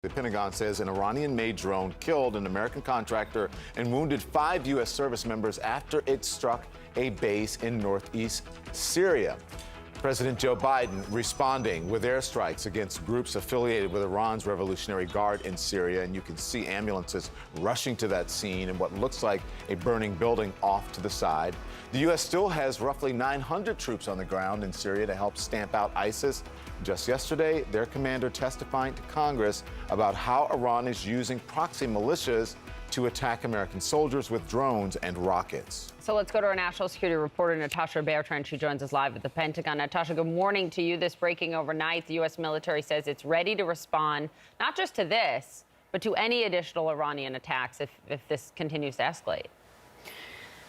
The Pentagon says an Iranian-made drone killed an American contractor and wounded 5 U.S. service members after it struck a base in northeast Syria. President Joe Biden responding with airstrikes against groups affiliated with Iran's Revolutionary Guard in Syria. And you can see ambulances rushing to that scene in what looks like a burning building off to the side. The U.S. still has roughly 900 troops on the ground in Syria to help stamp out ISIS. Just yesterday, their commander testifying to Congress about how Iran is using proxy militias to attack American soldiers with drones and rockets. So let's go to our national security reporter, Natasha Bertrand. She joins us live at the Pentagon. Natasha, good morning to you. This breaking overnight. The U.S. military says it's ready to respond, not just to this, but to any additional Iranian attacks if this continues to escalate.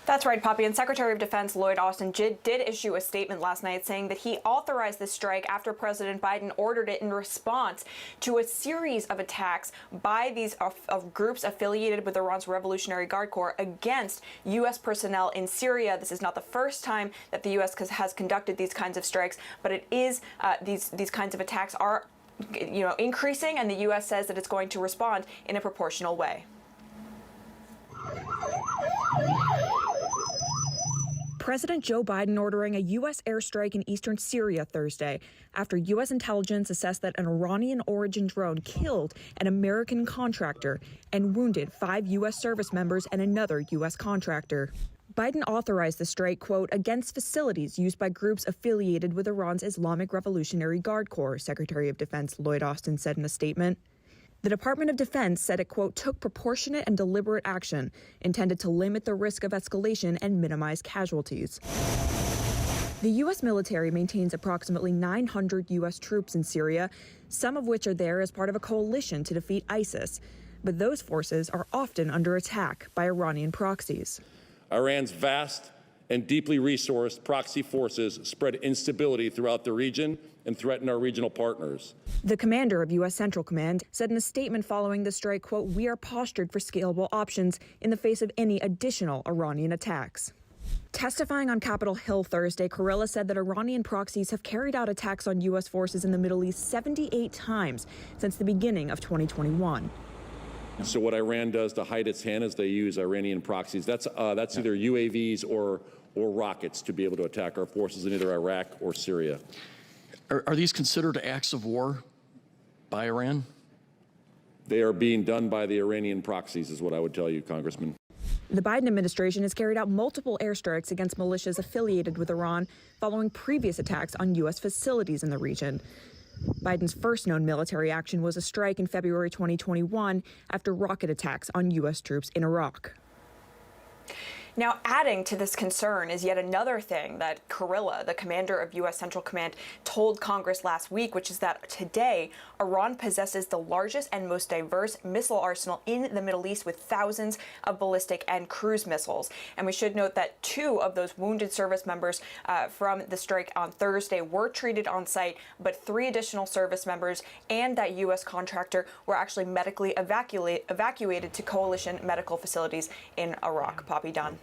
That's right, Poppy. And Secretary of Defense Lloyd Austin did issue a statement last night saying that he authorized this strike after President Biden ordered it in response to a series of attacks by these of groups affiliated with Iran's Revolutionary Guard Corps against U.S. personnel in Syria. This is not the first time that the U.S. has conducted these kinds of strikes, but it is these kinds of attacks are increasing, and the U.S. says that it's going to respond in a proportional way. President Joe Biden ordering a U.S. airstrike in eastern Syria Thursday after U.S. intelligence assessed that an Iranian-origin drone killed an American contractor and wounded 5 U.S. service members and another U.S. contractor. Biden authorized the strike, quote, against facilities used by groups affiliated with Iran's Islamic Revolutionary Guard Corps, Secretary of Defense Lloyd Austin said in a statement. The Department of Defense said it, quote, took proportionate and deliberate action intended to limit the risk of escalation and minimize casualties. The U.S. military maintains approximately 900 U.S. troops in Syria, some of which are there as part of a coalition to defeat ISIS. But those forces are often under attack by Iranian proxies. Iran's vast and deeply resourced proxy forces spread instability throughout the region and threaten our regional partners. The commander of U.S. Central Command said in a statement following the strike, quote, we are postured for scalable options in the face of any additional Iranian attacks. Testifying on Capitol Hill Thursday, Kurilla said that Iranian proxies have carried out attacks on U.S. forces in the Middle East 78 times since the beginning of 2021. So what Iran does to hide its hand is they use Iranian proxies. That's either UAVs or rockets to be able to attack our forces in either Iraq or Syria. Are these considered acts of war by Iran? They are being done by the Iranian proxies, is what I would tell you, Congressman. The Biden administration has carried out multiple airstrikes against militias affiliated with Iran following previous attacks on U.S. facilities in the region. Biden's first known military action was a strike in February 2021 after rocket attacks on U.S. troops in Iraq. Now, adding to this concern is yet another thing that Kurilla, the commander of U.S. Central Command, told Congress last week, which is that today, Iran possesses the largest and most diverse missile arsenal in the Middle East with thousands of ballistic and cruise missiles. And we should note that 2 of those wounded service members from the strike on Thursday were treated on site, but 3 additional service members and that U.S. contractor were actually medically evacuated to coalition medical facilities in Iraq. Poppy, Don.